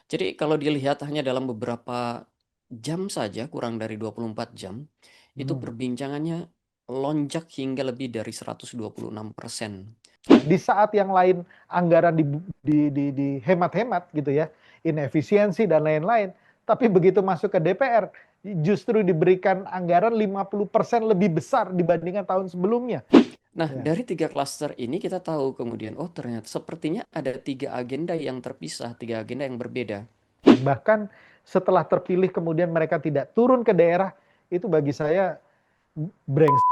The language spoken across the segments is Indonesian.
Jadi kalau dilihat hanya dalam beberapa jam saja, kurang dari 24 jam, itu Hmm. perbincangannya lonjak hingga lebih dari 126%. Di saat yang lain anggaran dihemat-hemat gitu ya, inefisiensi dan lain-lain, tapi begitu masuk ke DPR justru diberikan anggaran 50% lebih besar dibandingkan tahun sebelumnya. Nah, Ya. dari 3 klaster ini kita tahu kemudian, oh ternyata sepertinya ada 3 agenda yang terpisah, 3 agenda yang berbeda. Bahkan setelah terpilih kemudian mereka tidak turun ke daerah, itu bagi saya brengsek.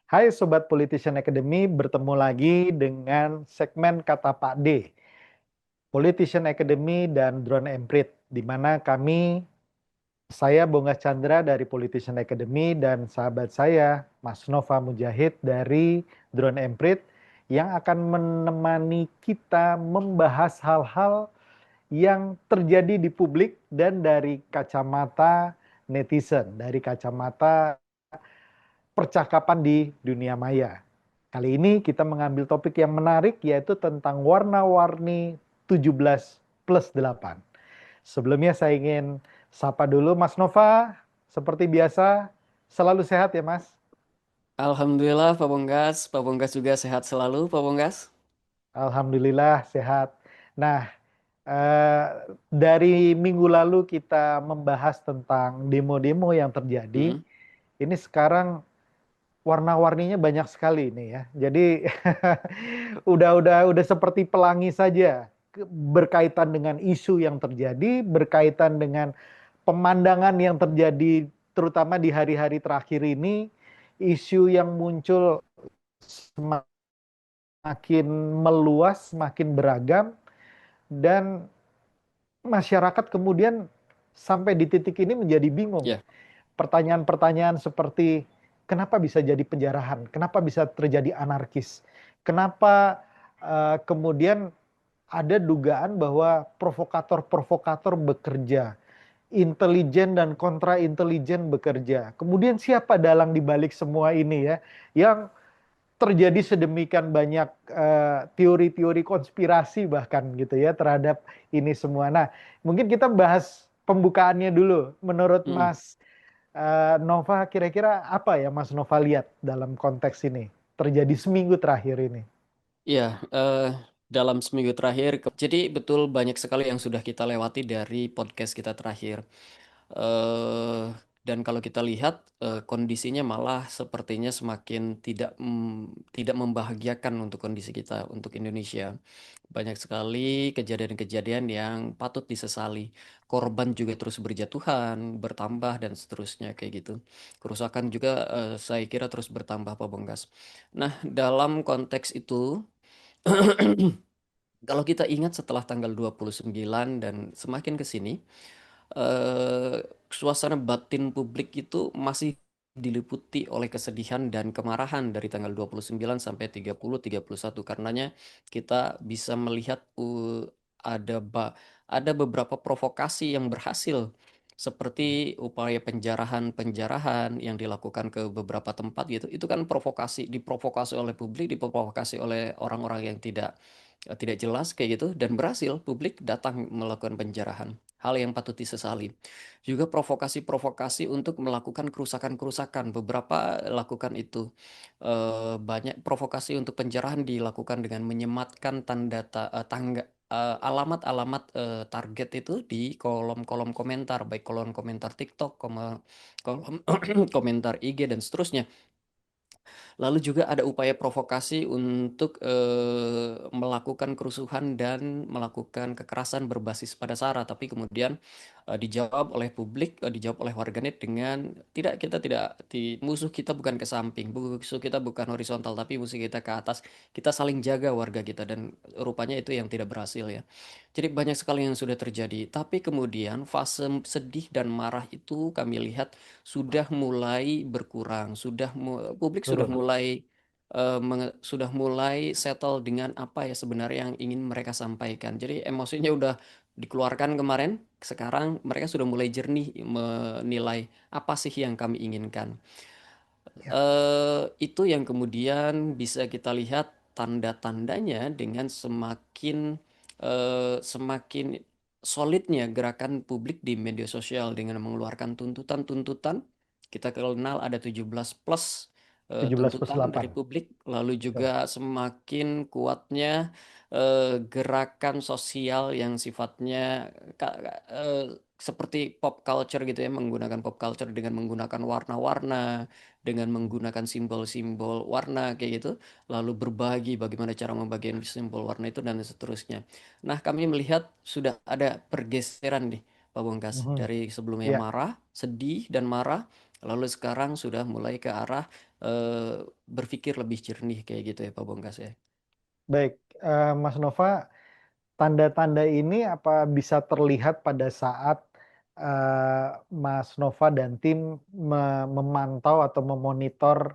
Hai Sobat Politician Academy, bertemu lagi dengan segmen Kata Pak D, Politician Academy dan Drone Emprit, di mana saya Bonggas Chandra dari Politician Academy dan sahabat saya Mas Nova Mujahid dari Drone Emprit yang akan menemani kita membahas hal-hal yang terjadi di publik dan dari kacamata netizen, dari kacamata percakapan di dunia maya. Kali ini kita mengambil topik yang menarik yaitu tentang warna-warni 17+8. Sebelumnya saya ingin sapa dulu Mas Nova, seperti biasa selalu sehat ya Mas? Alhamdulillah Pak Bonggas juga sehat selalu Pak Bonggas. Alhamdulillah sehat. Nah, eh, dari minggu lalu kita membahas tentang demo-demo yang terjadi. Hmm. Ini sekarang warna-warninya banyak sekali nih ya. Jadi udah seperti pelangi saja berkaitan dengan isu yang terjadi, berkaitan dengan pemandangan yang terjadi terutama di hari-hari terakhir ini, isu yang muncul semakin meluas, semakin beragam, dan masyarakat kemudian sampai di titik ini menjadi bingung. Ya, Pertanyaan-pertanyaan seperti kenapa bisa jadi penjarahan, kenapa bisa terjadi anarkis, kenapa kemudian ada dugaan bahwa provokator-provokator bekerja, intelijen dan kontra intelijen bekerja. Kemudian siapa dalang dibalik semua ini ya, yang terjadi sedemikian banyak teori-teori konspirasi bahkan gitu ya terhadap ini semua. Nah, mungkin kita bahas pembukaannya dulu. Menurut hmm. Mas Nova, kira-kira apa ya Mas Nova lihat dalam konteks ini terjadi seminggu terakhir ini? Ya, dalam seminggu terakhir, jadi betul banyak sekali yang sudah kita lewati dari podcast kita terakhir. eh dan kalau kita lihat kondisinya malah sepertinya semakin tidak membahagiakan untuk kondisi kita untuk Indonesia. Banyak sekali kejadian-kejadian yang patut disesali. Korban juga terus berjatuhan, bertambah dan seterusnya kayak gitu. Kerusakan juga saya kira terus bertambah Pak Bonggas. Nah, dalam konteks itu kalau kita ingat setelah tanggal 29 dan semakin ke sini suasana batin publik itu masih diliputi oleh kesedihan dan kemarahan dari tanggal 29 sampai 30, 31. Karenanya kita bisa melihat ada ada beberapa provokasi yang berhasil seperti upaya penjarahan-penjarahan yang dilakukan ke beberapa tempat gitu. Itu kan diprovokasi oleh publik, diprovokasi oleh orang-orang yang tidak jelas kayak gitu dan berhasil publik datang melakukan penjarahan. Hal yang patut disesali. Juga provokasi-provokasi untuk melakukan kerusakan-kerusakan. Beberapa lakukan itu. Banyak provokasi untuk penjarahan dilakukan dengan menyematkan alamat-alamat target itu di kolom-kolom komentar, baik kolom komentar TikTok, kolom komentar IG dan seterusnya. Lalu juga ada upaya provokasi untuk melakukan kerusuhan dan melakukan kekerasan berbasis pada SARA, tapi kemudian dijawab oleh publik, dijawab oleh warganet dengan kita tidak musuh kita bukan ke samping, musuh kita bukan horizontal, tapi musuh kita ke atas. Kita saling jaga warga kita dan rupanya itu yang tidak berhasil ya. Jadi banyak sekali yang sudah terjadi, tapi kemudian fase sedih dan marah itu kami lihat sudah mulai berkurang, publik sudah Turun. mulai sudah mulai settle dengan apa ya sebenarnya yang ingin mereka sampaikan. Jadi emosinya udah dikeluarkan kemarin, sekarang mereka sudah mulai jernih menilai apa sih yang kami inginkan. Ya. Itu yang kemudian bisa kita lihat tanda-tandanya dengan semakin solidnya gerakan publik di media sosial dengan mengeluarkan tuntutan-tuntutan. Kita kenal ada 17 plus 17 plus tuntutan dari 8. publik, lalu Betul. juga semakin kuatnya gerakan sosial yang sifatnya seperti pop culture gitu ya, menggunakan pop culture dengan menggunakan warna-warna, dengan menggunakan simbol-simbol warna kayak gitu, lalu berbagi bagaimana cara membagi simbol warna itu dan seterusnya. Nah, kami melihat sudah ada pergeseran nih, Pak Bongkas, Mhm. dari sebelumnya Ya, marah, sedih dan marah, lalu sekarang sudah mulai ke arah berpikir lebih jernih kayak gitu ya, Pak Bongkas ya. baik. Mas Nova, tanda-tanda ini apa bisa terlihat pada saat Mas Nova dan tim memantau atau memonitor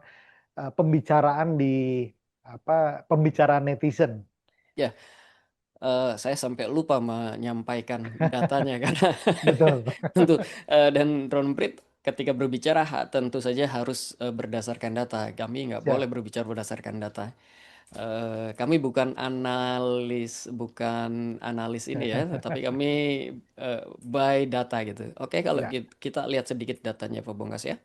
pembicaraan di pembicaraan netizen? Ya, saya sampai lupa menyampaikan datanya karena Betul. tentu dan Ron Brit ketika berbicara tentu saja harus berdasarkan data. Kami nggak boleh Siap. berbicara berdasarkan data. Kami bukan analis ini ya, tapi kami by data gitu. Oke, kalau Ya, kita lihat sedikit datanya Pak Bongkas ya.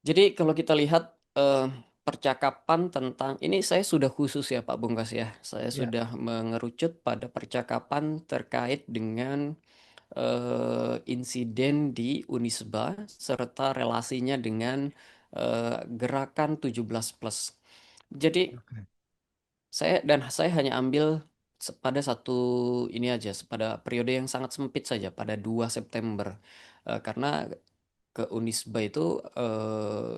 Jadi kalau kita lihat eh, percakapan tentang ini saya sudah khusus ya Pak Bungkas ya. Saya ya. sudah mengerucut pada percakapan terkait dengan insiden di Unisba serta relasinya dengan gerakan 17 plus. Jadi Oke. saya hanya ambil pada satu ini aja, pada periode yang sangat sempit saja pada 2 September. Karena ke Unisba itu eh,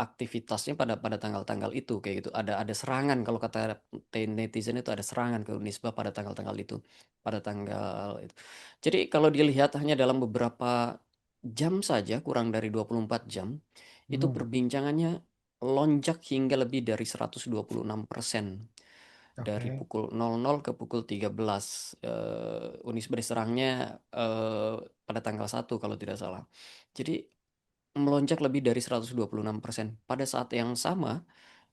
aktivitasnya pada pada tanggal-tanggal itu kayak gitu. Ada serangan kalau kata netizen itu ada serangan ke Unisba pada tanggal-tanggal itu, pada tanggal itu. Jadi kalau dilihat hanya dalam beberapa jam saja, kurang dari 24 jam, itu Mhm. perbincangannya lonjak hingga lebih dari 126%. Dari Oke. pukul 00 ke pukul 13 Unisba diserangnya pada tanggal 1 kalau tidak salah. Jadi melonjak lebih dari 126%. Pada saat yang sama,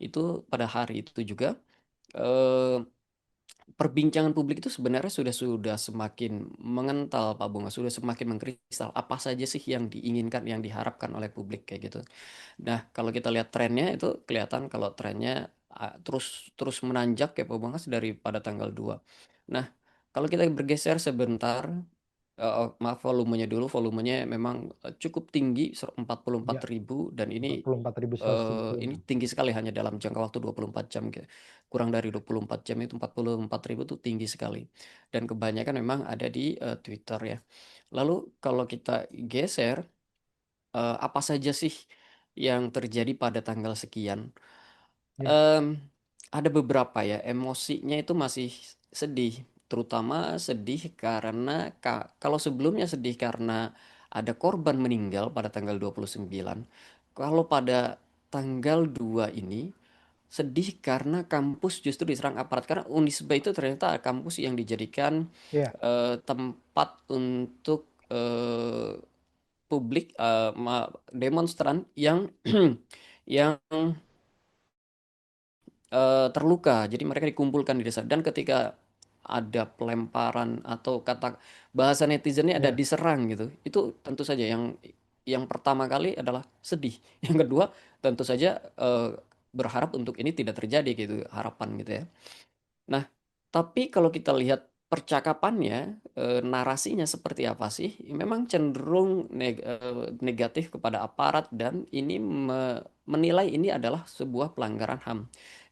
itu pada hari itu juga, eee, perbincangan publik itu sebenarnya sudah semakin mengental, Pak Bunga, sudah semakin mengkristal. Apa saja sih yang diinginkan, yang diharapkan oleh publik, kayak gitu. Nah, kalau kita lihat trennya itu kelihatan kalau trennya, terus terus menanjak ya, Pak Bunga, daripada tanggal 2. Nah, kalau kita bergeser sebentar. Maaf volumenya dulu, volumenya memang, cukup tinggi 44.000 dan empat ini, puluh empat ribu seratus tujuh puluh ini enam. tinggi sekali hanya dalam jangka waktu 24 jam kurang dari 24 jam itu 44.000 itu tinggi sekali dan kebanyakan memang ada di, Twitter ya. Lalu kalau kita geser, apa saja sih yang terjadi pada tanggal sekian? Ya, Mmm, ada beberapa ya, emosinya itu masih sedih, terutama sedih karena kalau sebelumnya sedih karena ada korban meninggal pada tanggal 29, kalau pada tanggal 2 ini sedih karena kampus justru diserang aparat. Karena Unisba itu ternyata kampus yang dijadikan, ya, tempat untuk, publik, demonstran yang yang terluka. Jadi mereka dikumpulkan di desa dan ketika ada pelemparan atau kata bahasa netizennya ada ya. diserang gitu, itu tentu saja yang pertama kali adalah sedih. Yang kedua tentu saja, berharap untuk ini tidak terjadi gitu, harapan gitu ya. Nah, tapi kalau kita lihat percakapannya, narasinya seperti apa sih, memang cenderung negatif kepada aparat dan ini menilai ini adalah sebuah pelanggaran HAM.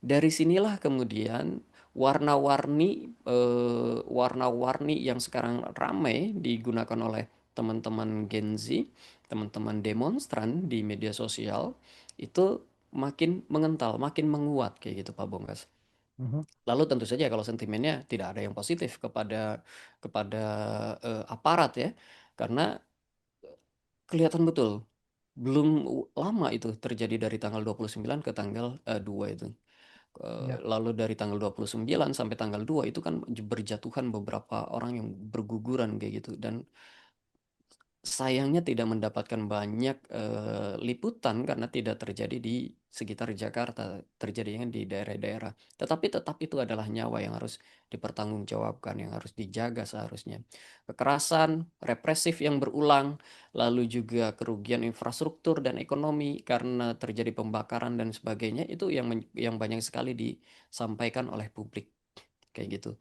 Dari sinilah kemudian warna-warni yang sekarang ramai digunakan oleh teman-teman Gen Z, teman-teman demonstran di media sosial, itu makin mengental, makin menguat kayak gitu Pak Bongkas. Mhm. Lalu tentu saja kalau sentimennya tidak ada yang positif kepada aparat ya, karena kelihatan betul belum lama itu terjadi dari tanggal 29 ke tanggal 2 itu. Ya, Lalu dari tanggal 29 sampai tanggal 2 itu kan berjatuhan beberapa orang yang berguguran kayak gitu, dan sayangnya tidak mendapatkan banyak liputan karena tidak terjadi di sekitar Jakarta, terjadinya di daerah-daerah. Tetapi tetap itu adalah nyawa yang harus dipertanggungjawabkan, yang harus dijaga seharusnya. Kekerasan, represif yang berulang, lalu juga kerugian infrastruktur dan ekonomi karena terjadi pembakaran dan sebagainya, itu yang banyak sekali disampaikan oleh publik kayak gitu.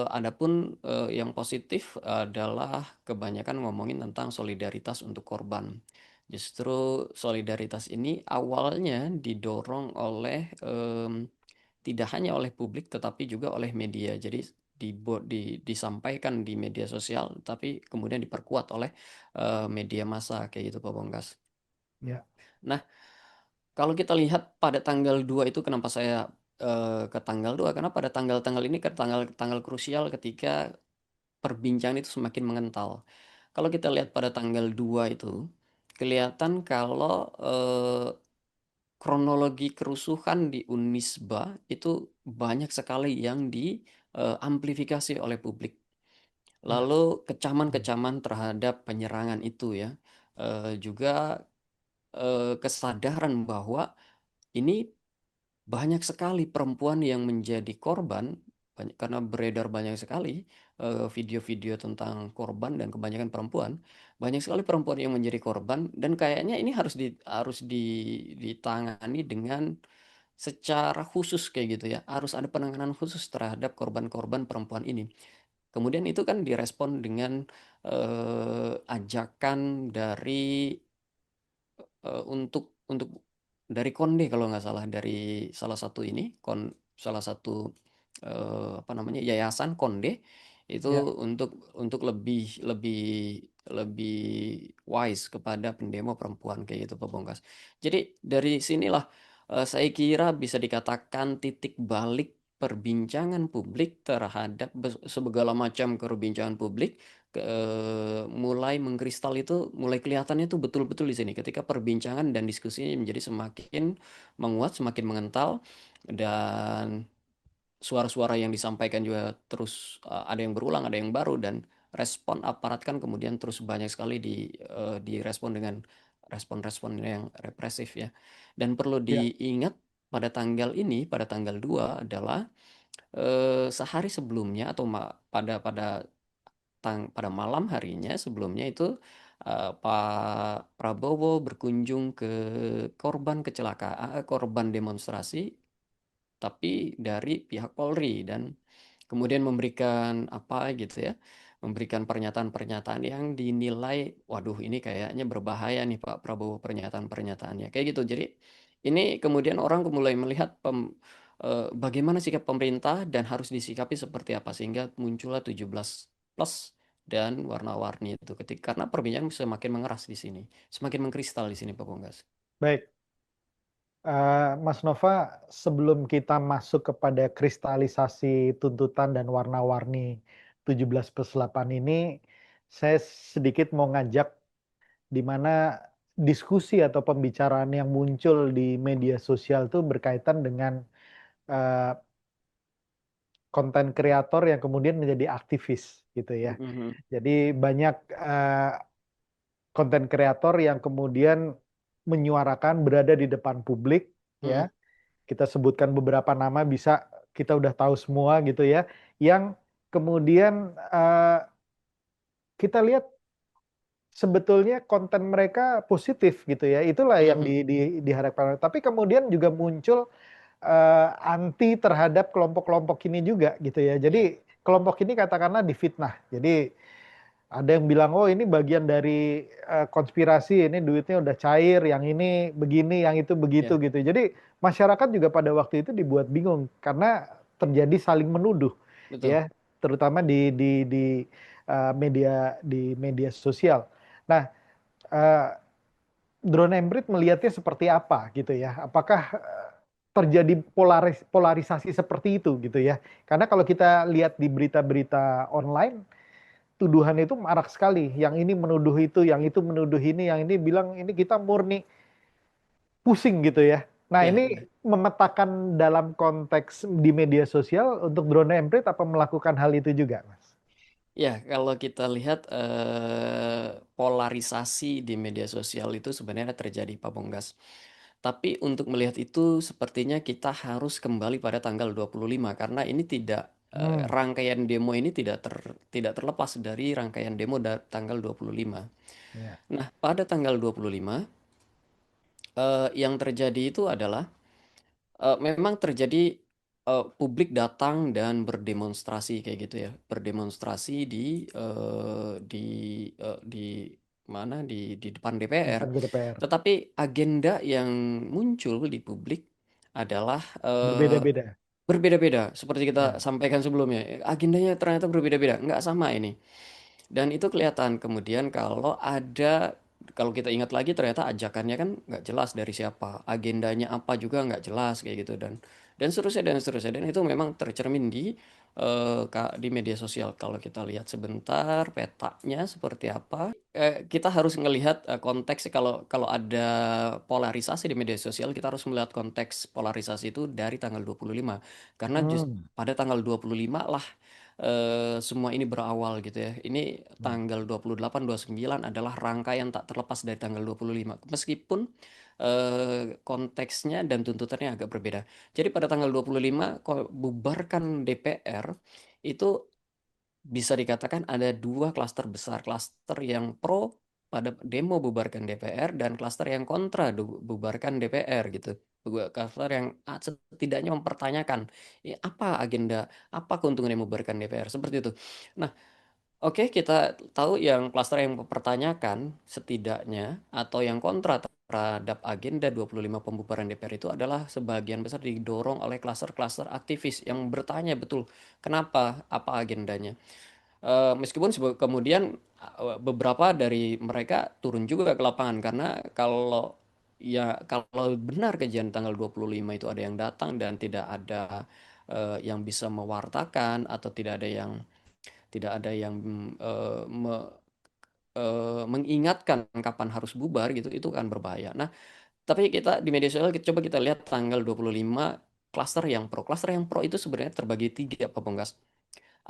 Adapun yang positif adalah kebanyakan ngomongin tentang solidaritas untuk korban. Justru solidaritas ini awalnya didorong oleh tidak hanya oleh publik tetapi juga oleh media. Jadi disampaikan di media sosial, tapi kemudian diperkuat oleh media massa kayak gitu, Pak Bongkas. ya, Nah, kalau kita lihat pada tanggal 2 itu kenapa saya ke tanggal 2, karena pada tanggal-tanggal ini kan tanggal-tanggal krusial ketika perbincangan itu semakin mengental. Kalau kita lihat pada tanggal 2 itu, kelihatan kalau kronologi kerusuhan di Unisba itu banyak sekali yang diamplifikasi oleh publik. ya, Lalu hmm, kecaman-kecaman terhadap penyerangan itu ya, juga kesadaran bahwa ini banyak sekali perempuan yang menjadi korban, karena beredar banyak sekali video-video tentang korban dan kebanyakan perempuan. Banyak sekali perempuan yang menjadi korban dan kayaknya ini ditangani dengan secara khusus kayak gitu ya. Harus ada penanganan khusus terhadap korban-korban perempuan ini. Kemudian itu kan direspon dengan ajakan dari untuk dari Konde kalau nggak salah, dari salah satu ini, salah satu, apa namanya, yayasan Konde, itu ya, untuk lebih lebih lebih wise kepada pendemo perempuan kayak gitu, Pak Bongkas. Jadi dari sinilah, saya kira bisa dikatakan titik balik perbincangan publik terhadap segala macam perbincangan publik mulai mengkristal itu, mulai kelihatannya tuh betul-betul di sini ketika perbincangan dan diskusinya menjadi semakin menguat, semakin mengental, dan suara-suara yang disampaikan juga terus ada yang berulang, ada yang baru, dan respon aparat kan kemudian terus banyak sekali direspon dengan respon-respon yang represif ya. Dan perlu ya, diingat pada tanggal ini, pada tanggal 2 adalah sehari sebelumnya atau pada malam harinya sebelumnya itu, Pak Prabowo berkunjung ke korban demonstrasi, tapi dari pihak Polri, dan kemudian memberikan apa gitu ya, memberikan pernyataan-pernyataan yang dinilai, waduh ini kayaknya berbahaya nih Pak Prabowo pernyataan-pernyataannya, kayak gitu. Jadi ini kemudian orang mulai melihat bagaimana sikap pemerintah dan harus disikapi seperti apa, sehingga muncullah 17 plus dan warna-warni itu karena perbincangan semakin mengeras di sini, semakin mengkristal di sini Pak Bonggas. baik. Mas Nova, sebelum kita masuk kepada kristalisasi tuntutan dan warna-warni 17+8 ini, saya sedikit mau ngajak di mana diskusi atau pembicaraan yang muncul di media sosial itu berkaitan dengan eh, konten kreator yang kemudian menjadi aktivis gitu ya. Mhm, Jadi banyak konten kreator yang kemudian menyuarakan berada di depan publik mhm, ya. Kita sebutkan beberapa nama, bisa kita udah tahu semua gitu ya, yang kemudian kita lihat sebetulnya konten mereka positif gitu ya, itulah yang mhm, diharapkan. Tapi kemudian juga muncul anti terhadap kelompok-kelompok ini juga gitu ya. ya, Jadi kelompok ini katakanlah difitnah. Jadi ada yang bilang, oh ini bagian dari konspirasi, ini duitnya udah cair, yang ini begini, yang itu begitu ya, gitu. Jadi masyarakat juga pada waktu itu dibuat bingung karena terjadi saling menuduh betul, ya, terutama di media sosial. Nah, eh, Drone Emprit melihatnya seperti apa gitu ya? Apakah terjadi polarisasi seperti itu gitu ya? Karena kalau kita lihat di berita-berita online, tuduhan itu marak sekali. Yang ini menuduh itu, yang itu menuduh ini, yang ini bilang ini kita murni pusing gitu ya. Nah, Ya, ini ya. memetakan dalam konteks di media sosial untuk drone emprit apa melakukan hal itu juga, Mas? Ya, kalau kita lihat polarisasi di media sosial itu sebenarnya terjadi, Pak Bonggas. Tapi untuk melihat itu sepertinya kita harus kembali pada tanggal 25 karena ini tidak Hmm, rangkaian demo ini tidak terlepas dari rangkaian demo tanggal 25. ya. Nah, pada tanggal 25 yang terjadi itu adalah memang terjadi publik datang dan berdemonstrasi kayak gitu ya, berdemonstrasi di mana di depan DPR. Depan ke DPR. Tetapi agenda yang muncul di publik adalah Berbeda-beda. berbeda-beda. Seperti kita Ya. sampaikan sebelumnya, agendanya ternyata berbeda-beda, nggak sama ini. Dan itu kelihatan kemudian kalau kita ingat lagi ternyata ajakannya kan nggak jelas dari siapa, agendanya apa juga nggak jelas kayak gitu dan seterusnya dan seterusnya dan itu memang tercermin di media sosial. Kalau kita lihat sebentar petanya seperti apa, kita harus melihat konteks kalau kalau ada polarisasi di media sosial kita harus melihat konteks polarisasi itu dari tanggal 25 karena Hmm, pada tanggal 25 lah semua ini berawal gitu ya. Ini ya. tanggal 28, 29 adalah rangkaian tak terlepas dari tanggal 25. Meskipun konteksnya dan tuntutannya agak berbeda. Jadi pada tanggal 25 bubarkan DPR itu bisa dikatakan ada dua klaster besar, klaster yang pro pada demo bubarkan DPR dan klaster yang kontra bubarkan DPR gitu. Dua klaster yang setidaknya mempertanyakan apa agenda, apa keuntungan yang membubarkan DPR seperti itu. Nah, oke, kita tahu yang klaster yang mempertanyakan setidaknya atau yang kontra terhadap agenda 25 pembubaran DPR itu adalah sebagian besar didorong oleh klaster-klaster aktivis yang bertanya betul kenapa, apa agendanya. Meskipun kemudian beberapa dari mereka turun juga ke lapangan karena kalau benar kejadian tanggal 25 itu ada yang datang dan tidak ada yang bisa mewartakan atau tidak ada yang mengingatkan kapan harus bubar gitu itu kan berbahaya. Nah, tapi kita di media sosial coba kita lihat tanggal 25 klaster yang pro itu sebenarnya terbagi tiga Pak Penggas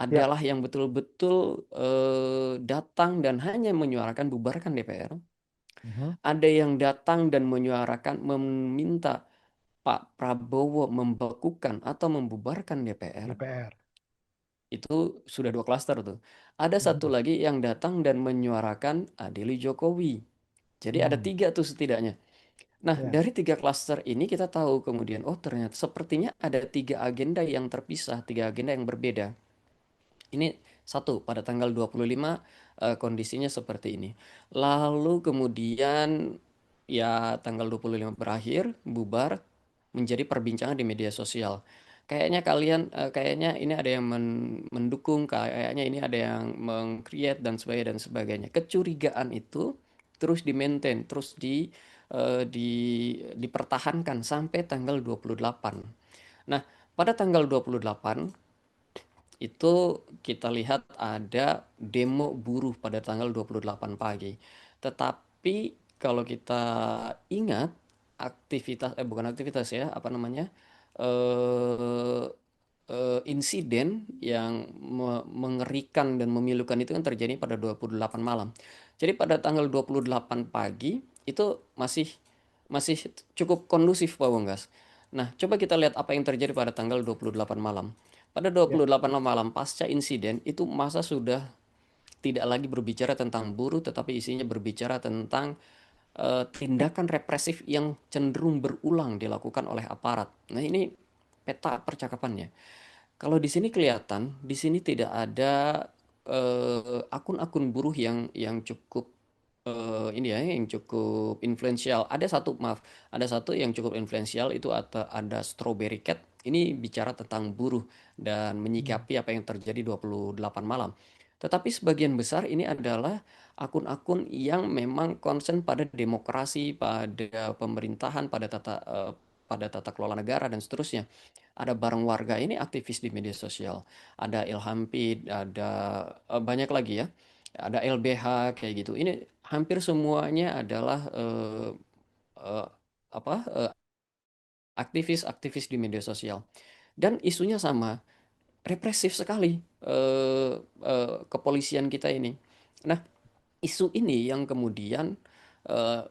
Ya. adalah yang betul-betul datang dan hanya menyuarakan bubarkan DPR. Mhm. Ada yang datang dan menyuarakan meminta Pak Prabowo membekukan atau membubarkan DPR. DPR. Itu sudah dua klaster tuh. Ada satu Mhm. lagi yang datang dan menyuarakan adili Jokowi. Jadi ada Hmm, tiga tuh setidaknya. Nah, ya. dari tiga klaster ini kita tahu kemudian, oh ternyata sepertinya ada tiga agenda yang terpisah, tiga agenda yang berbeda. Ini satu, pada tanggal 25 kondisinya seperti ini. Lalu kemudian ya tanggal 25 berakhir, bubar, menjadi perbincangan di media sosial. Kayaknya ini ada yang mendukung, kayaknya ini ada yang meng-create dan sebagainya dan sebagainya. Kecurigaan itu terus di-maintain, terus dipertahankan sampai tanggal 28. Nah, pada tanggal 28 itu kita lihat ada demo buruh pada tanggal 28 pagi. Tetapi kalau kita ingat bukan aktivitas ya, apa namanya? eh insiden yang mengerikan dan memilukan itu kan terjadi pada 28 malam. Jadi pada tanggal 28 pagi itu masih masih cukup kondusif Pak Bonggas. Nah, coba kita lihat apa yang terjadi pada tanggal 28 malam. Pada Ya. 28 malam pasca insiden itu masa sudah tidak lagi berbicara tentang buruh tetapi isinya berbicara tentang tindakan represif yang cenderung berulang dilakukan oleh aparat. Nah, ini peta percakapannya. Kalau di sini kelihatan, di sini tidak ada akun-akun buruh yang cukup ini ya, yang cukup influensial. Ada satu yang cukup influensial itu ada Strawberry Cat. Ini bicara tentang buruh dan Hmm. menyikapi apa yang terjadi 28 malam. Tetapi sebagian besar ini adalah akun-akun yang memang concern pada demokrasi, pada pemerintahan, pada tata kelola negara dan seterusnya. Ada bareng warga ini aktivis di media sosial. Ada Ilham Pid, ada banyak lagi ya. Ada LBH kayak gitu. Ini hampir semuanya adalah eh, apa aktivis-aktivis di media sosial. Dan isunya sama, represif sekali kepolisian kita ini. Nah, isu ini yang kemudian eh,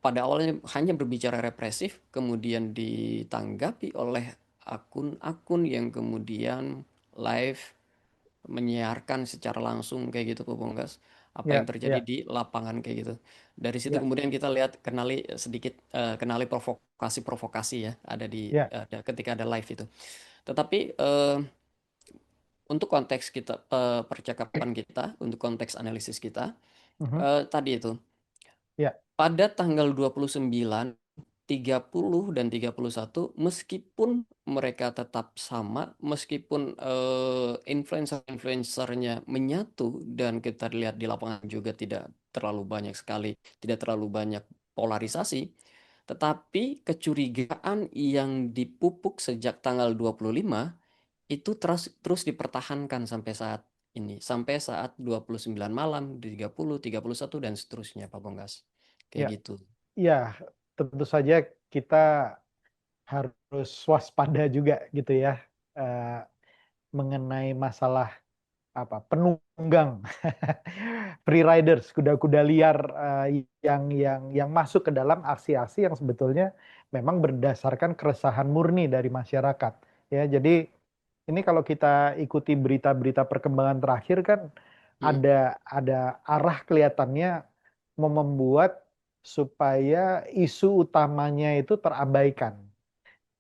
pada awalnya hanya berbicara represif, kemudian ditanggapi oleh akun-akun yang kemudian live menyiarkan secara langsung kayak gitu Pak Bonggas, apa yang Ya, terjadi ya, di lapangan kayak gitu. Dari situ ya, kemudian kita lihat kenali sedikit kenali provokasi-provokasi ya ada di ya. ketika ada live itu. Tetapi untuk konteks kita percakapan kita, untuk konteks analisis kita Mhm. tadi itu Ya, pada tanggal 29, 30 dan 31, meskipun mereka tetap sama, meskipun influencer-influencernya menyatu dan kita lihat di lapangan juga tidak terlalu banyak sekali, tidak terlalu banyak polarisasi, tetapi kecurigaan yang dipupuk sejak tanggal 25 itu terus terus dipertahankan sampai saat ini, sampai saat 29 malam, 30, 31 dan seterusnya Pak Bonggas. ya, Kayak gitu. ya. Tentu saja kita harus waspada juga gitu ya, eh, mengenai masalah apa penunggang free riders, kuda-kuda liar, yang masuk ke dalam aksi-aksi yang sebetulnya memang berdasarkan keresahan murni dari masyarakat. Ya, jadi ini kalau kita ikuti berita-berita perkembangan terakhir kan Mm, ada arah kelihatannya mau membuat supaya isu utamanya itu terabaikan.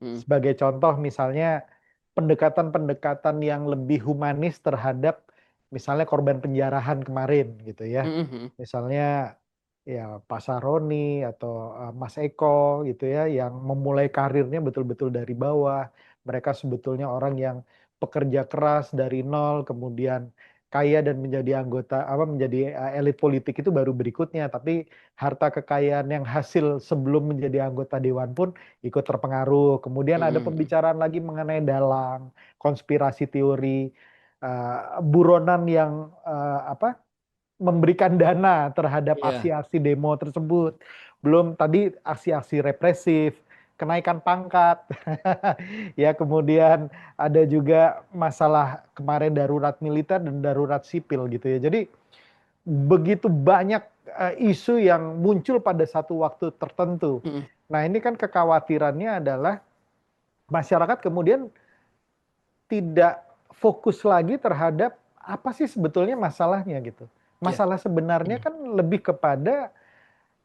mm, Sebagai contoh misalnya pendekatan-pendekatan yang lebih humanis terhadap misalnya korban penjarahan kemarin gitu ya. mm, mm, Misalnya ya Pak Saroni atau Mas Eko gitu ya yang memulai karirnya betul-betul dari bawah. Mereka sebetulnya orang yang pekerja keras dari nol kemudian kaya dan menjadi anggota apa menjadi elit politik itu baru berikutnya, tapi harta kekayaan yang hasil sebelum menjadi anggota dewan pun ikut terpengaruh. Kemudian ada mm, mm. pembicaraan lagi mengenai dalang, konspirasi teori, buronan yang apa memberikan dana terhadap Iya, aksi-aksi demo tersebut. Belum tadi aksi-aksi represif, kenaikan pangkat. Ya, kemudian ada juga masalah kemarin darurat militer dan darurat sipil gitu ya. Jadi begitu banyak isu yang muncul pada satu waktu tertentu. mm, Nah, ini kan kekhawatirannya adalah masyarakat kemudian tidak fokus lagi terhadap apa sih sebetulnya masalahnya gitu. iya, Masalah sebenarnya mm, kan lebih kepada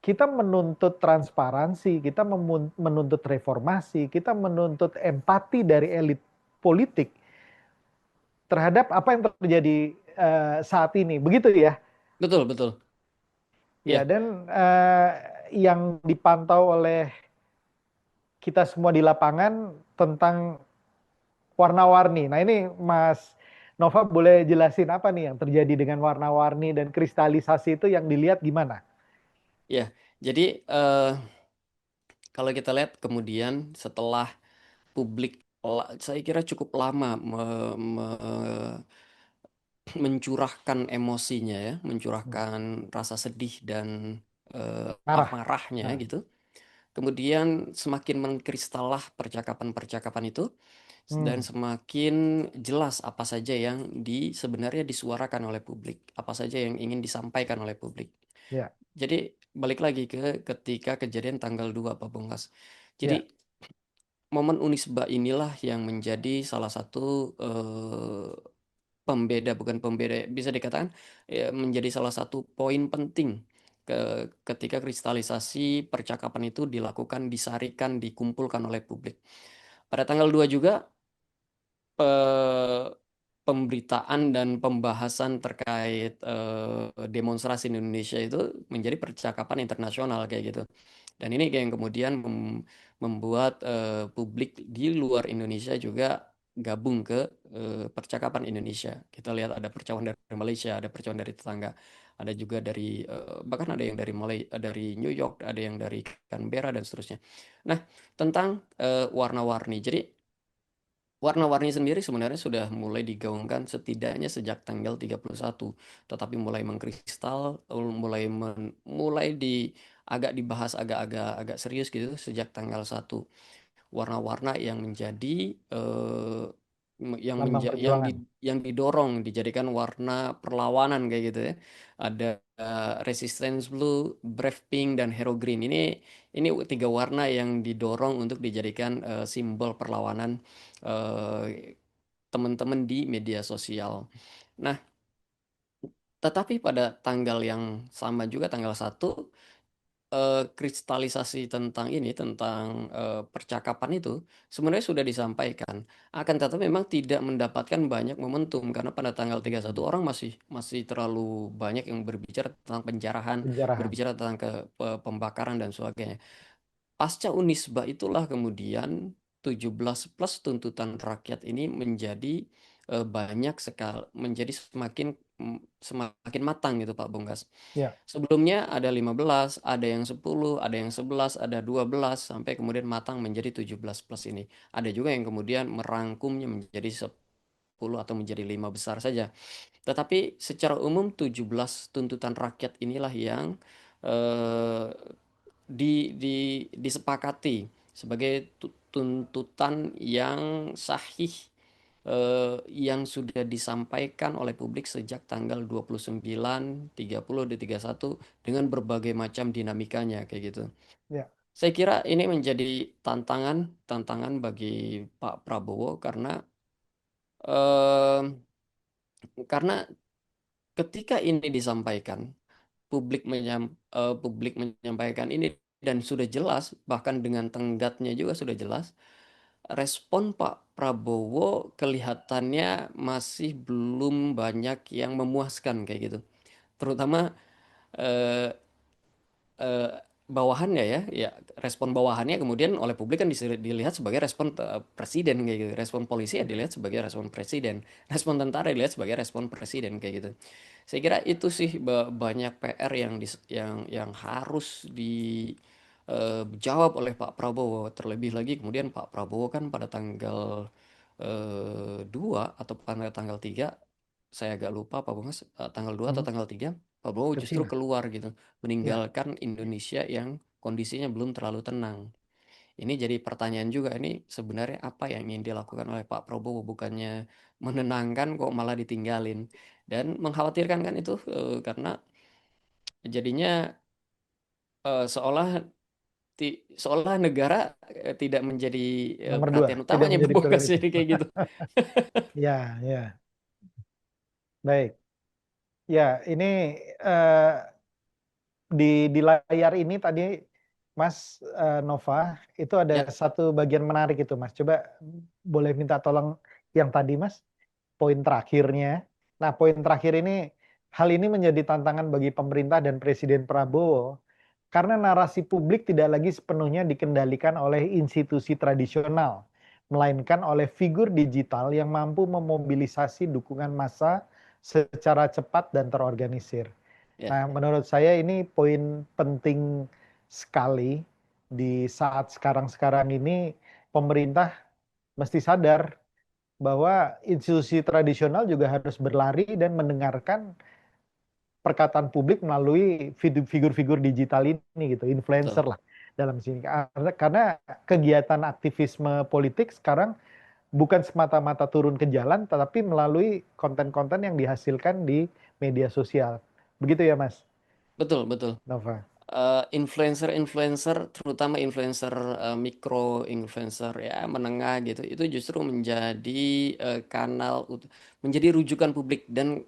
kita menuntut transparansi, kita menuntut reformasi, kita menuntut empati dari elit politik terhadap apa yang terjadi saat ini. Begitu ya. betul betul. Ya, Iya, dan yang dipantau oleh kita semua di lapangan tentang warna-warni. Nah, ini Mas Nova boleh jelasin apa nih yang terjadi dengan warna-warni dan kristalisasi itu yang dilihat gimana? iya. Jadi kalau kita lihat kemudian setelah publik saya kira cukup lama mencurahkan emosinya ya, Hmm. mencurahkan rasa sedih dan Marah. amarahnya Nah, gitu. Kemudian semakin mengkristalah percakapan-percakapan itu dan hmm, semakin jelas apa saja yang sebenarnya disuarakan oleh publik, apa saja yang ingin disampaikan oleh publik. ya, Jadi balik lagi ke ketika kejadian tanggal 2 Pak Bongkas. ya, Jadi momen Unisba inilah yang menjadi salah satu pembeda, bukan pembeda, bisa dikatakan ya, menjadi salah satu poin penting ketika kristalisasi percakapan itu dilakukan, disarikan, dikumpulkan oleh publik. Pada tanggal 2 juga pe- pemberitaan dan pembahasan terkait demonstrasi di Indonesia itu menjadi percakapan internasional kayak gitu. Dan ini yang kemudian membuat publik di luar Indonesia juga gabung ke percakapan Indonesia. Kita lihat ada percakapan dari Malaysia, ada percakapan dari tetangga, ada juga dari bahkan ada yang dari dari New York, ada yang dari Canberra dan seterusnya. Nah, tentang warna-warni. Jadi warna-warni sendiri sebenarnya sudah mulai digaungkan setidaknya sejak tanggal 31, tetapi mulai mengkristal, mulai agak dibahas agak-agak agak serius gitu sejak tanggal 1. warna-warna yang menjadi Lambang yang perjuangan. yang didorong dijadikan warna perlawanan kayak gitu ya. Ada Resistance Blue, Brave Pink, dan Hero Green. Ini tiga warna yang didorong untuk dijadikan simbol perlawanan eh, teman-teman di media sosial. Nah, tetapi pada tanggal yang sama juga tanggal 1 kristalisasi tentang ini, tentang percakapan itu sebenarnya sudah disampaikan. Akan tetapi memang tidak mendapatkan banyak momentum karena pada tanggal 31 Hmm. orang masih masih terlalu banyak yang berbicara tentang penjarahan, Penjarahan. berbicara tentang pembakaran dan sebagainya. Pasca Unisba itulah kemudian 17 plus tuntutan rakyat ini menjadi banyak sekali, menjadi semakin matang gitu Pak Bonggas. Ya, Sebelumnya ada 15, ada yang 10, ada yang 11, ada 12, sampai kemudian matang menjadi 17 plus ini. Ada juga yang kemudian merangkumnya menjadi 10 atau menjadi 5 besar saja. Tetapi secara umum 17 tuntutan rakyat inilah yang eh, disepakati sebagai tuntutan yang sahih, yang sudah disampaikan oleh publik sejak tanggal 29, 30, dan 31 dengan berbagai macam dinamikanya kayak gitu. ya, Saya kira ini menjadi tantangan tantangan bagi Pak Prabowo eh, karena ketika ini disampaikan, publik menyampaikan ini dan sudah jelas, bahkan dengan tenggatnya juga sudah jelas, respon Pak Prabowo kelihatannya masih belum banyak yang memuaskan kayak gitu. Terutama eh, eh, bawahannya ya, ya respon bawahannya kemudian oleh publik kan dilihat sebagai respon presiden kayak gitu. Respon polisi ya dilihat sebagai respon presiden. Respon tentara dilihat sebagai respon presiden kayak gitu. Saya kira itu sih banyak PR yang harus dijawab oleh Pak Prabowo. Terlebih lagi kemudian Pak Prabowo kan pada tanggal 2 atau pada tanggal 3, saya agak lupa Pak Bungas, tanggal 2 atau mhm, tanggal 3 Pak Prabowo ke justru Cina. keluar gitu, Ya, meninggalkan Indonesia yang kondisinya belum terlalu tenang. Ini jadi pertanyaan juga, ini sebenarnya apa yang ingin dilakukan oleh Pak Prabowo, bukannya menenangkan kok malah ditinggalin. Dan mengkhawatirkan kan itu, karena jadinya seolah seolah negara tidak menjadi nomor dua, perhatian tidak utamanya Pak menjadi Bogas prioritas. jadi kayak gitu. Ya, ya, baik. Ya, ini eh, di layar ini tadi, Mas Nova, itu ada Ya, satu bagian menarik itu, Mas. Coba boleh minta tolong yang tadi, Mas, poin terakhirnya. Nah, poin terakhir ini, hal ini menjadi tantangan bagi pemerintah dan Presiden Prabowo karena narasi publik tidak lagi sepenuhnya dikendalikan oleh institusi tradisional, melainkan oleh figur digital yang mampu memobilisasi dukungan massa secara cepat dan terorganisir. ya, Nah, menurut saya ini poin penting sekali di saat sekarang-sekarang ini pemerintah mesti sadar bahwa institusi tradisional juga harus berlari dan mendengarkan perkataan publik melalui figur-figur digital ini gitu, influencer betul. lah dalam sini. Karena kegiatan aktivisme politik sekarang bukan semata-mata turun ke jalan, tetapi melalui konten-konten yang dihasilkan di media sosial. Begitu ya, Mas Betul, betul. Nova? Influencer-influencer, terutama influencer mikro, influencer ya menengah gitu, itu justru menjadi kanal, menjadi rujukan publik. Dan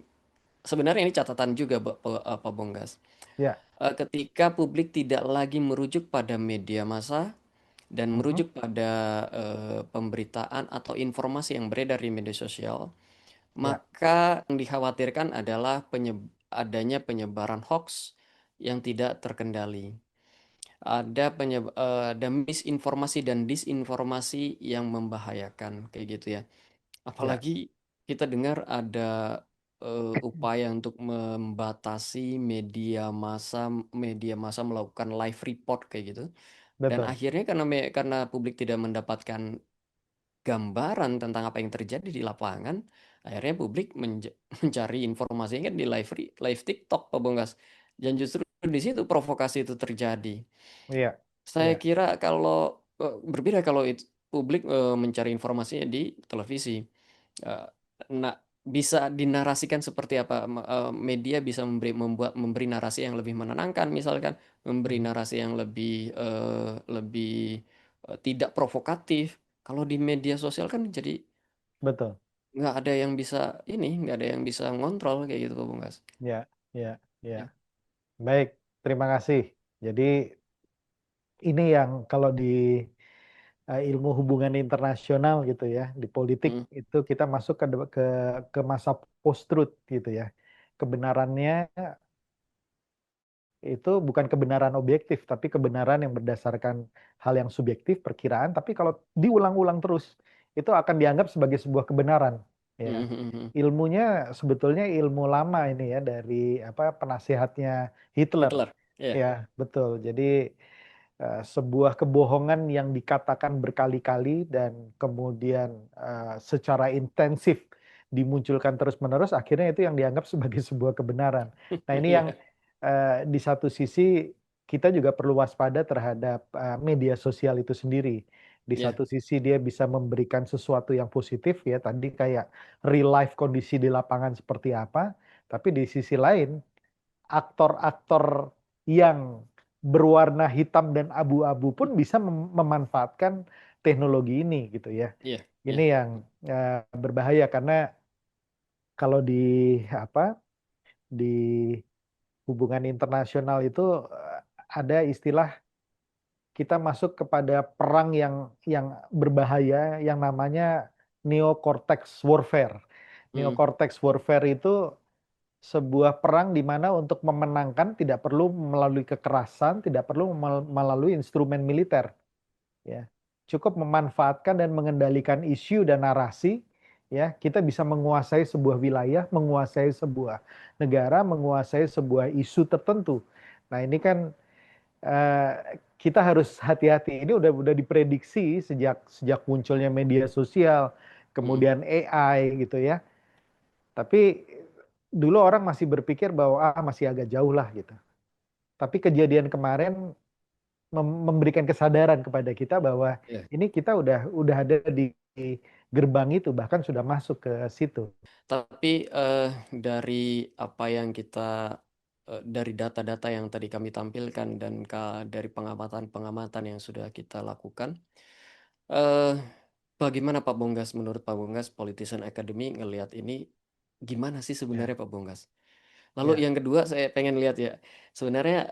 sebenarnya ini catatan juga Pak Bonggas. Ya. Ketika publik tidak lagi merujuk pada media massa dan Mhm. merujuk pada pemberitaan atau informasi yang beredar di media sosial, Ya, maka yang dikhawatirkan adalah adanya penyebaran hoax yang tidak terkendali. Ada misinformasi dan disinformasi yang membahayakan kayak gitu ya. ya, Apalagi kita dengar ada upaya untuk membatasi media massa melakukan live report kayak gitu. Dan betul. akhirnya karena publik tidak mendapatkan gambaran tentang apa yang terjadi di lapangan, akhirnya publik mencari informasinya kan di live TikTok, Pak Bongkas. Dan justru di situ provokasi itu terjadi. Iya, Saya iya. kira kalau berbeda kalau publik mencari informasinya di televisi. Eh, nah, bisa dinarasikan seperti apa? Media bisa memberi narasi yang lebih menenangkan, misalkan memberi Mhm. narasi yang lebih tidak provokatif. Kalau di media sosial kan jadi Betul. nggak ada yang bisa nggak ada yang bisa ngontrol kayak gitu, Pak Bungkas. Ya, ya, ya. Ya. Baik, terima kasih. Jadi ini yang kalau di ilmu hubungan internasional gitu ya, di politik Mm, itu kita masuk ke masa post-truth gitu ya. Kebenarannya itu bukan kebenaran objektif, tapi kebenaran yang berdasarkan hal yang subjektif, perkiraan. Tapi kalau diulang-ulang terus, itu akan dianggap sebagai sebuah kebenaran. Ya, mm, mm, mm. ilmunya sebetulnya ilmu lama ini ya dari apa penasihatnya Hitler. Hitler, ya, Ya, betul. Jadi sebuah kebohongan yang dikatakan berkali-kali dan kemudian secara intensif dimunculkan terus-menerus, akhirnya itu yang dianggap sebagai sebuah kebenaran. Nah, ini yang iya, di satu sisi kita juga perlu waspada terhadap media sosial itu sendiri. Di iya, satu sisi dia bisa memberikan sesuatu yang positif ya, tadi kayak real life kondisi di lapangan seperti apa, tapi di sisi lain aktor-aktor yang berwarna hitam dan abu-abu pun bisa memanfaatkan teknologi ini gitu ya. iya, Ini iya, yang berbahaya karena kalau di apa di hubungan internasional itu ada istilah kita masuk kepada perang yang berbahaya yang namanya neocortex warfare. mm, Neocortex warfare itu sebuah perang di mana untuk memenangkan tidak perlu melalui kekerasan, tidak perlu melalui instrumen militer, ya. Cukup memanfaatkan dan mengendalikan isu dan narasi, ya. Kita bisa menguasai sebuah wilayah, menguasai sebuah negara, menguasai sebuah isu tertentu. Nah, ini kan kita harus hati-hati. Ini udah diprediksi sejak sejak munculnya media sosial, mm. kemudian AI gitu ya. Tapi dulu orang masih berpikir bahwa masih agak jauh lah gitu. Tapi kejadian kemarin memberikan kesadaran kepada kita bahwa Iya. ini kita udah ada di gerbang itu, bahkan sudah masuk ke situ. Tapi dari apa yang dari data-data yang tadi kami tampilkan dan dari pengamatan-pengamatan yang sudah kita lakukan, eh, bagaimana Pak Bonggas, menurut Pak Bonggas, Politician Academy ngelihat ini gimana sih Ya, sebenarnya Pak Bonggas? Lalu ya, yang kedua saya pengen lihat ya, sebenarnya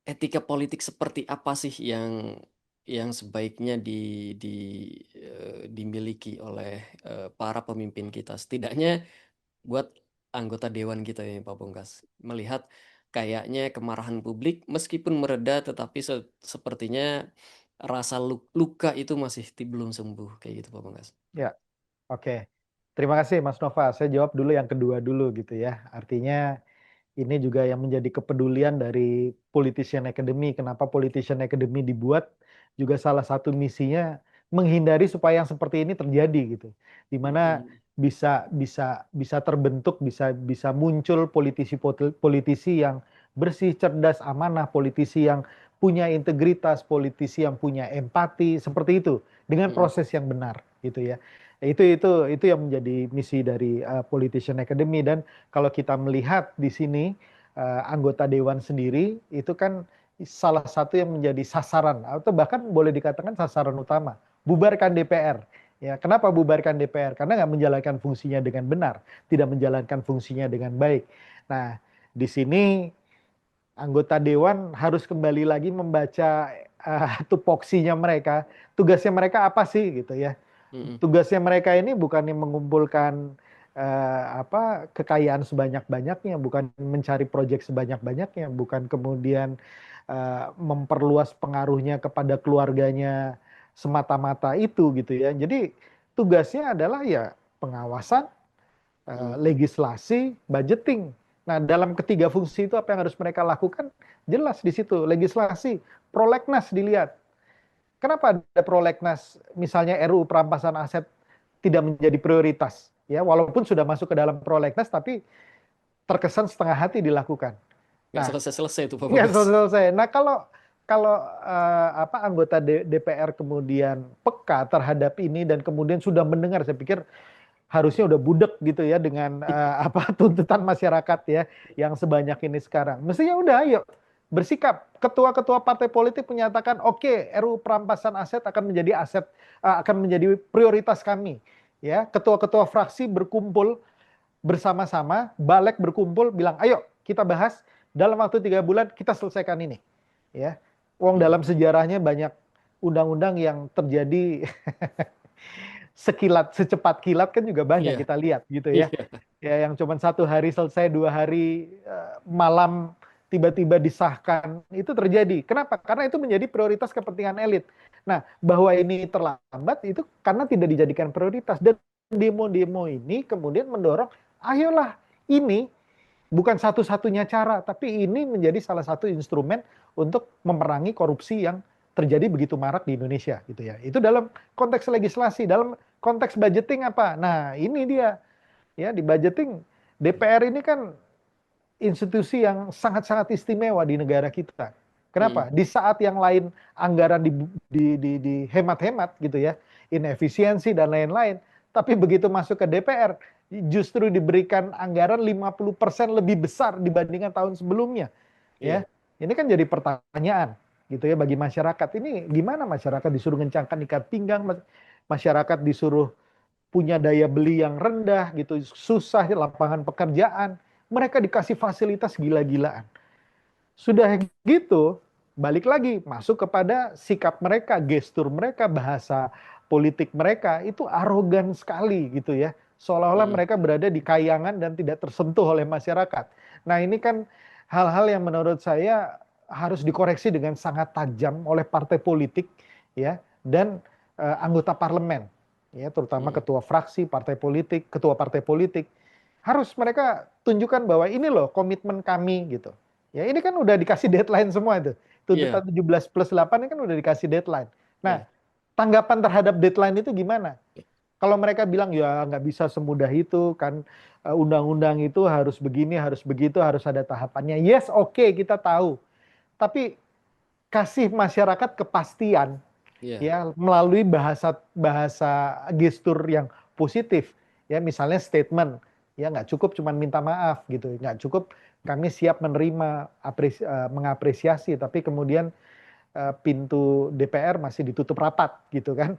etika politik seperti apa sih yang sebaiknya di dimiliki oleh para pemimpin kita? Setidaknya buat anggota dewan kita ini Pak Bongkas. Melihat kayaknya kemarahan publik meskipun mereda tetapi sepertinya rasa luka itu masih belum sembuh kayak gitu Pak Bongkas. ya. Oke. Terima kasih Mas Nova. Saya jawab dulu yang kedua dulu gitu ya. Artinya ini juga yang menjadi kepedulian dari Politician Academy. Kenapa Politician Academy dibuat? Juga salah satu misinya menghindari supaya yang seperti ini terjadi gitu. Di mana Mm, bisa terbentuk, bisa muncul politisi yang bersih, cerdas, amanah, politisi yang punya integritas, politisi yang punya empati, seperti itu dengan mm, proses yang benar gitu ya. Itu yang menjadi misi dari Politician Academy. Dan kalau kita melihat di sini anggota dewan sendiri itu kan salah satu yang menjadi sasaran atau bahkan boleh dikatakan sasaran utama. Bubarkan DPR. Ya, kenapa bubarkan DPR? Karena nggak menjalankan fungsinya dengan benar, tidak menjalankan fungsinya dengan baik. Nah, di sini anggota dewan harus kembali lagi membaca tupoksinya mereka. Tugasnya mereka apa sih gitu ya? mm, Tugasnya mereka ini bukannya mengumpulkan kekayaan sebanyak-banyaknya, bukan mencari proyek sebanyak-banyaknya, bukan kemudian memperluas pengaruhnya kepada keluarganya semata-mata itu gitu ya. Jadi tugasnya adalah ya pengawasan, mm, legislasi, budgeting. Nah, dalam ketiga fungsi itu apa yang harus mereka lakukan? Jelas di situ, legislasi, prolegnas dilihat. Kenapa ada prolegnas, misalnya RUU perampasan aset tidak menjadi prioritas? Ya, walaupun sudah masuk ke dalam prolegnas, tapi terkesan setengah hati dilakukan. nggak Nah, selesai-selesai itu Pak nggak Bongkas. selesai-selesai. Nah, kalau kalau anggota DPR kemudian peka terhadap ini dan kemudian sudah mendengar, saya pikir harusnya udah budek gitu ya dengan tuntutan masyarakat ya yang sebanyak ini sekarang. Mestinya udah ayo bersikap. Ketua-ketua partai politik menyatakan oke, RUU perampasan aset akan menjadi akan menjadi prioritas kami. Ya, ketua-ketua fraksi berkumpul bersama-sama, balik berkumpul bilang ayo kita bahas dalam waktu 3 bulan kita selesaikan ini. Ya, wong dalam sejarahnya banyak undang-undang yang terjadi secepat kilat kan juga banyak Iya, kita lihat gitu ya. iya, Ya yang cuma 1 hari selesai, 2 hari malam tiba-tiba disahkan itu terjadi. Kenapa? Karena itu menjadi prioritas kepentingan elit. Nah, bahwa ini terlambat itu karena tidak dijadikan prioritas dan demo-demo ini kemudian mendorong, ayolah ini bukan satu-satunya cara, tapi ini menjadi salah satu instrumen untuk memerangi korupsi yang terjadi begitu marak di Indonesia gitu ya. Itu dalam konteks legislasi, dalam konteks budgeting apa? Nah, ini dia ya di budgeting DPR ini kan institusi yang sangat-sangat istimewa di negara kita. mm, Kenapa? Di saat yang lain anggaran dihemat-hemat gitu ya, inefisiensi dan lain-lain. Tapi begitu masuk ke DPR, justru diberikan anggaran 50% lebih besar dibandingkan tahun sebelumnya. iya, Ya, ini kan jadi pertanyaan gitu ya bagi masyarakat. Ini gimana masyarakat disuruh ngencangkan ikat pinggang, masyarakat disuruh punya daya beli yang rendah gitu, susah lapangan pekerjaan, mereka dikasih fasilitas gila-gilaan. Sudah gitu, balik lagi masuk kepada sikap mereka, gestur mereka, bahasa politik mereka itu arogan sekali gitu ya. Seolah-olah mm, mereka berada di kayangan dan tidak tersentuh oleh masyarakat. Nah, ini kan hal-hal yang menurut saya harus dikoreksi dengan sangat tajam oleh partai politik ya dan anggota parlemen ya, terutama mm, ketua fraksi partai politik, ketua partai politik harus mereka tunjukkan bahwa ini loh komitmen kami gitu. Ya ini kan udah dikasih deadline semua itu. iya, Tuntutan 17+8 ini kan udah dikasih deadline. Nah, iya, tanggapan terhadap deadline itu gimana? Kalau mereka bilang ya nggak bisa semudah itu kan, undang-undang itu harus begini, harus begitu, harus ada tahapannya. Yes, oke, kita tahu. Tapi kasih masyarakat kepastian iya, ya melalui bahasa bahasa gestur yang positif ya, misalnya statement ya, nggak cukup cuma minta maaf gitu, nggak cukup kami siap menerima mengapresiasi tapi kemudian pintu DPR masih ditutup rapat gitu kan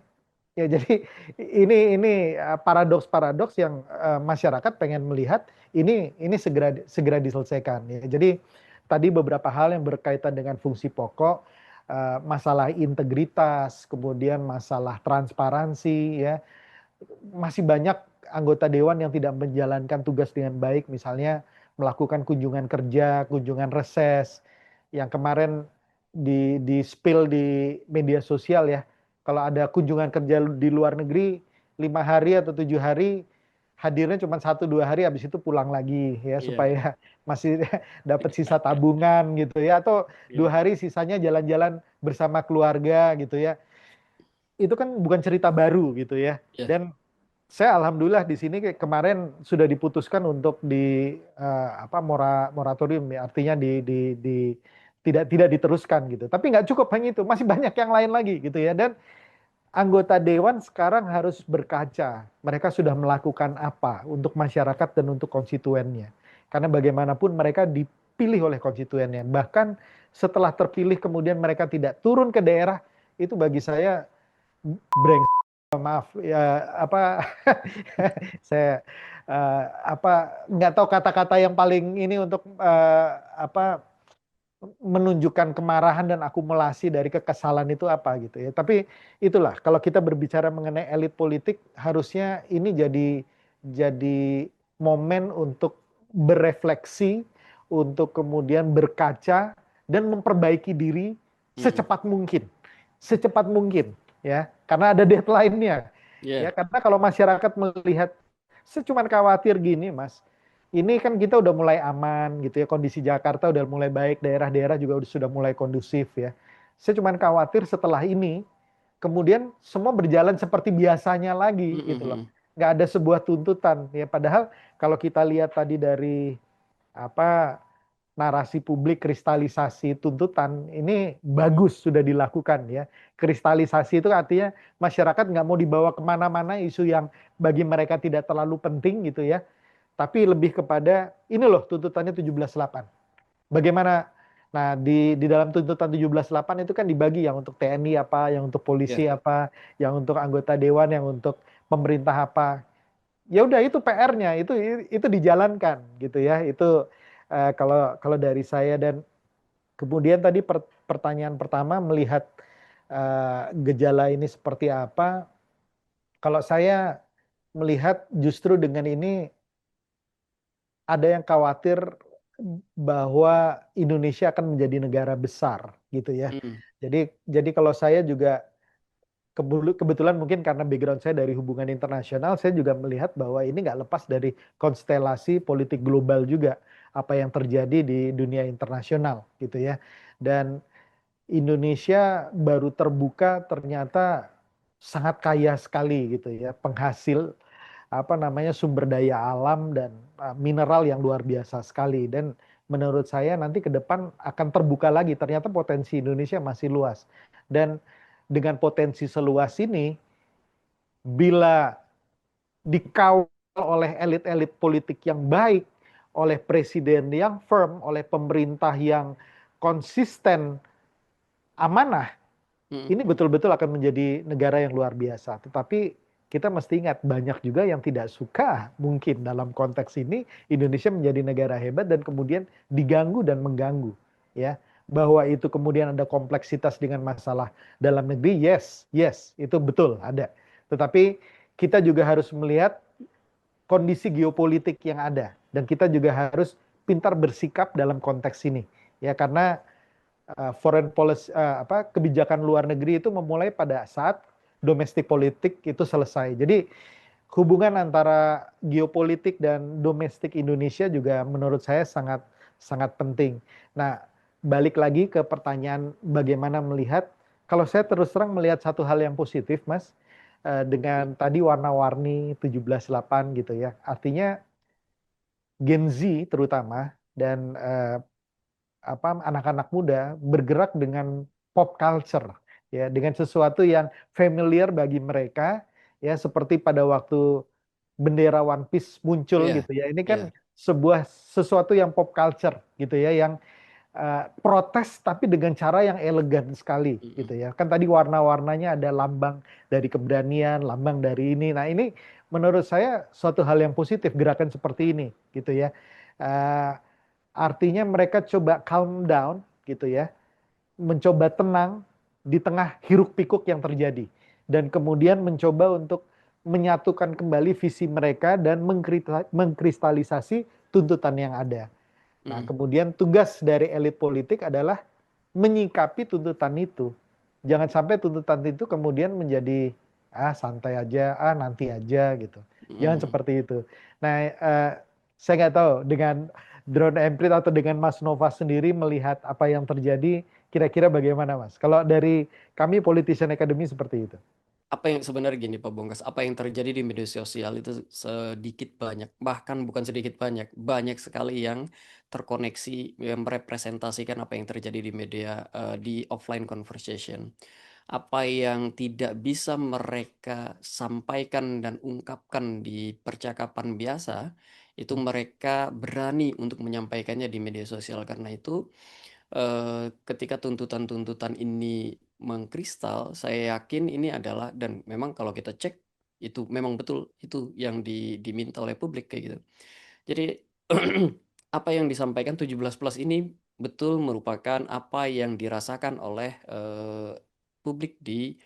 ya. Jadi ini paradoks-paradoks yang masyarakat pengen melihat ini segera segera diselesaikan ya. Jadi tadi beberapa hal yang berkaitan dengan fungsi pokok, masalah integritas, kemudian masalah transparansi ya, masih banyak anggota dewan yang tidak menjalankan tugas dengan baik, misalnya melakukan kunjungan kerja, kunjungan reses, yang kemarin di spill di media sosial ya. Kalau ada kunjungan kerja di luar negeri 5 hari atau 7 hari, hadirnya cuma 1-2 hari, habis itu pulang lagi ya iya, supaya masih dapat sisa tabungan gitu ya, atau dua iya, hari sisanya jalan-jalan bersama keluarga gitu ya. Itu kan bukan cerita baru gitu ya. iya, Dan saya alhamdulillah di sini kemarin sudah diputuskan untuk di moratorium ya, artinya tidak tidak diteruskan gitu. Tapi nggak cukup hanya itu, masih banyak yang lain lagi gitu ya. Dan anggota dewan sekarang harus berkaca, mereka sudah melakukan apa untuk masyarakat dan untuk konstituennya. Karena bagaimanapun mereka dipilih oleh konstituennya. Bahkan setelah terpilih kemudian mereka tidak turun ke daerah, itu bagi saya breng, maaf ya saya nggak tahu kata-kata yang paling ini untuk menunjukkan kemarahan dan akumulasi dari kekesalan itu apa gitu ya. Tapi itulah kalau kita berbicara mengenai elit politik, harusnya ini jadi momen untuk berefleksi, untuk kemudian berkaca dan memperbaiki diri mm, secepat mungkin. Secepat mungkin ya. Karena ada deadline-nya. Ya, iya, karena kalau masyarakat melihat, saya cuma khawatir gini, Mas, ini kan kita udah mulai aman gitu ya, kondisi Jakarta udah mulai baik, daerah-daerah juga sudah mulai kondusif ya. Saya cuma khawatir setelah ini, kemudian semua berjalan seperti biasanya mm, lagi mm, gitu loh. mm, Nggak ada sebuah tuntutan ya. Padahal kalau kita lihat tadi dari apa narasi publik, kristalisasi tuntutan ini bagus sudah dilakukan ya. Kristalisasi itu artinya masyarakat nggak mau dibawa kemana-mana isu yang bagi mereka tidak terlalu penting gitu ya. Tapi lebih kepada ini loh tuntutannya 17.8. Bagaimana? Nah, di dalam tuntutan 17.8 itu kan dibagi yang untuk TNI apa, yang untuk polisi Ya, apa, yang untuk anggota dewan, yang untuk pemerintah apa. Ya udah itu PR-nya, itu dijalankan gitu ya. Itu kalau kalau dari saya. Dan kemudian tadi pertanyaan pertama melihat gejala ini seperti apa? Kalau saya melihat justru dengan ini ada yang khawatir bahwa Indonesia akan menjadi negara besar gitu ya. mm, Jadi kalau saya juga kebetulan mungkin karena background saya dari hubungan internasional, saya juga melihat bahwa ini nggak lepas dari konstelasi politik global juga apa yang terjadi di dunia internasional gitu ya. Dan Indonesia baru terbuka ternyata sangat kaya sekali gitu ya, penghasil apa namanya sumber daya alam dan mineral yang luar biasa sekali. Dan menurut saya nanti ke depan akan terbuka lagi, ternyata potensi Indonesia masih luas. Dan dengan potensi seluas ini, bila dikawal oleh elit-elit politik yang baik, oleh presiden yang firm, oleh pemerintah yang konsisten, amanah, mm, ini betul-betul akan menjadi negara yang luar biasa. Tetapi kita mesti ingat banyak juga yang tidak suka mungkin dalam konteks ini Indonesia menjadi negara hebat dan kemudian diganggu dan mengganggu ya. Bahwa itu kemudian ada kompleksitas dengan masalah dalam negeri, yes, yes, itu betul ada. Tetapi kita juga harus melihat kondisi geopolitik yang ada dan kita juga harus pintar bersikap dalam konteks ini ya, karena foreign policy kebijakan luar negeri itu memulai pada saat domestik politik itu selesai. Jadi hubungan antara geopolitik dan domestik Indonesia juga menurut saya sangat sangat penting. Nah, balik lagi ke pertanyaan bagaimana melihat, kalau saya terus terang melihat satu hal yang positif, Mas, mm, dengan tadi warna-warni 17.8 gitu ya. Artinya Gen Z terutama dan anak-anak muda bergerak dengan pop culture ya, dengan sesuatu yang familiar bagi mereka ya, seperti pada waktu bendera One Piece muncul iya, gitu ya. Ini kan iya, sebuah sesuatu yang pop culture gitu ya, yang protes tapi dengan cara yang elegan sekali mm, gitu ya. Kan tadi warna-warnanya ada lambang dari keberanian, lambang dari ini. Nah, ini menurut saya suatu hal yang positif gerakan seperti ini gitu ya. Eh, Artinya mereka coba calm down gitu ya, mencoba tenang di tengah hiruk pikuk yang terjadi, dan kemudian mencoba untuk menyatukan kembali visi mereka dan mengkristalisasi tuntutan yang ada. Nah, mm, kemudian tugas dari elit politik adalah menyikapi tuntutan itu. Jangan sampai tuntutan itu kemudian menjadi santai aja, nanti aja gitu. Jangan mm. seperti itu. Nah, saya nggak tahu dengan drone emprit atau dengan Mas Nova sendiri melihat apa yang terjadi, kira-kira bagaimana Mas? Kalau dari kami Politician Academy seperti itu. Apa yang sebenarnya gini Pak Bongkas, apa yang terjadi di media sosial itu sedikit banyak, bahkan bukan sedikit banyak, banyak sekali yang terkoneksi, yang merepresentasikan apa yang terjadi di media, di offline conversation. Apa yang tidak bisa mereka sampaikan dan ungkapkan di percakapan biasa, itu mereka berani untuk menyampaikannya di media sosial. Karena itu ketika tuntutan-tuntutan ini mengkristal, saya yakin ini adalah, dan memang kalau kita cek itu memang betul itu yang diminta oleh publik kayak gitu. Jadi apa yang disampaikan 17 plus ini betul merupakan apa yang dirasakan oleh publik di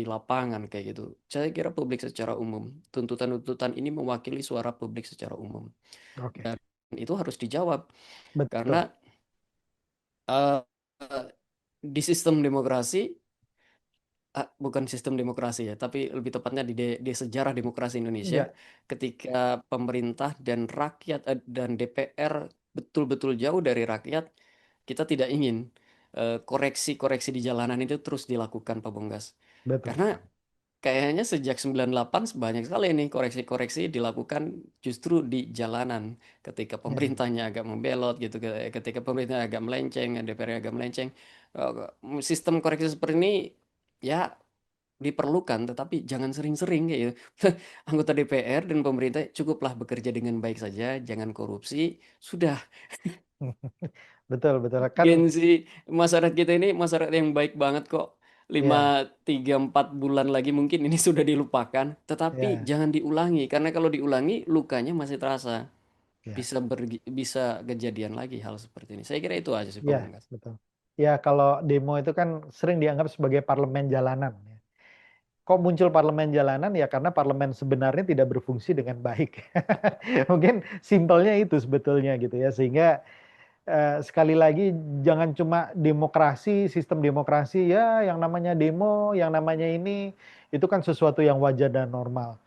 lapangan kayak gitu. Saya kira publik secara umum, tuntutan-tuntutan ini mewakili suara publik secara umum, Oke, dan itu harus dijawab betul. karena eh, di sistem demokrasi, bukan sistem demokrasi ya, tapi lebih tepatnya di sejarah demokrasi Indonesia, Ya, ketika pemerintah dan rakyat, dan DPR betul-betul jauh dari rakyat, kita tidak ingin koreksi-koreksi di jalanan itu terus dilakukan, Pak Bonggas. betul. Karena kayaknya sejak 98 banyak sekali nih koreksi-koreksi dilakukan justru di jalanan ketika Ya. pemerintahnya agak membelot gitu, ketika pemerintah agak melenceng, DPR agak melenceng. Sistem koreksi seperti ini ya diperlukan, tetapi jangan sering-sering kayak gitu. Anggota DPR dan pemerintah cukuplah bekerja dengan baik saja, jangan korupsi, sudah. Betul, betul. Kan Gen Z, masyarakat kita ini masyarakat yang baik banget kok. Lima, ya, 3, 4 bulan lagi mungkin ini sudah dilupakan. Tetapi ya, jangan diulangi, karena kalau diulangi lukanya masih terasa. ya, Bisa kejadian lagi hal seperti ini. Saya kira itu aja sih ya, pemangkas. betul. Ya, kalau demo itu kan sering dianggap sebagai parlemen jalanan, ya. Kok muncul parlemen jalanan? Ya karena parlemen sebenarnya tidak berfungsi dengan baik. Mungkin simpelnya itu sebetulnya gitu ya. Sehingga sekali lagi jangan cuma demokrasi, sistem demokrasi ya yang namanya demo, yang namanya ini itu kan sesuatu yang wajar dan normal.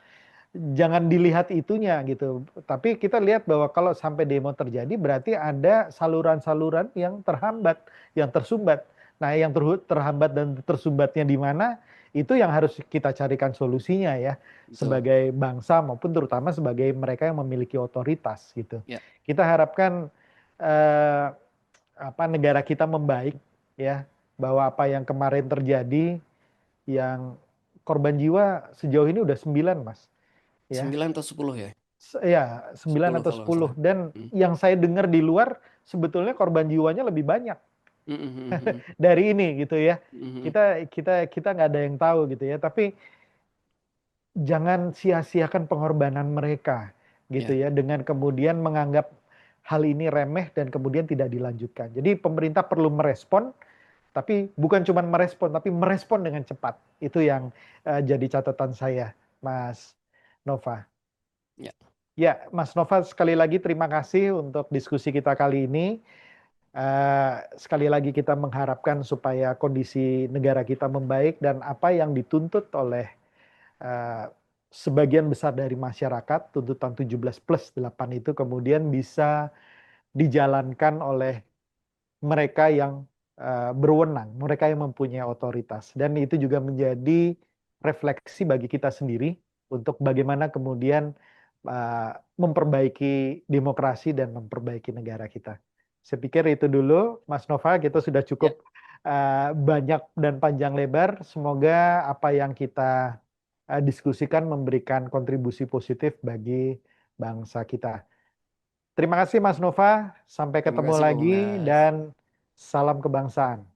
Jangan dilihat itunya gitu. Tapi kita lihat bahwa kalau sampai demo terjadi berarti ada saluran-saluran yang terhambat, yang tersumbat. Nah, yang terhambat dan tersumbatnya di mana? Itu yang harus kita carikan solusinya ya, Betul. sebagai bangsa maupun terutama sebagai mereka yang memiliki otoritas gitu. Ya, Kita harapkan eh, apa negara kita membaik ya, bahwa apa yang kemarin terjadi yang korban jiwa sejauh ini udah 9 Mas ya. 9 atau 10 ya? Ya, 9 10 atau kalau nggak 10. salah. Dan Hmm. yang saya dengar di luar sebetulnya korban jiwanya lebih banyak Hmm, hmm, hmm, dari ini gitu ya. hmm, hmm. Kita nggak ada yang tahu gitu ya. Tapi jangan sia-siakan pengorbanan mereka gitu Ya, ya dengan kemudian menganggap hal ini remeh dan kemudian tidak dilanjutkan. Jadi pemerintah perlu merespon, tapi bukan cuma merespon, tapi merespon dengan cepat. Itu yang jadi catatan saya, Mas Nova. ya, Ya, Mas Nova, sekali lagi terima kasih untuk diskusi kita kali ini. Sekali lagi kita mengharapkan supaya kondisi negara kita membaik dan apa yang dituntut oleh eh, sebagian besar dari masyarakat, tuntutan 17+8 itu kemudian bisa dijalankan oleh mereka yang berwenang, mereka yang mempunyai otoritas. Dan itu juga menjadi refleksi bagi kita sendiri untuk bagaimana kemudian memperbaiki demokrasi dan memperbaiki negara kita. Saya pikir itu dulu, Mas Nova, kita sudah ya. cukup banyak dan panjang lebar. Semoga apa yang kita diskusikan memberikan kontribusi positif bagi bangsa kita. Terima kasih Mas Nova, sampai Terima ketemu kasih, Pak lagi Menggas. dan salam kebangsaan.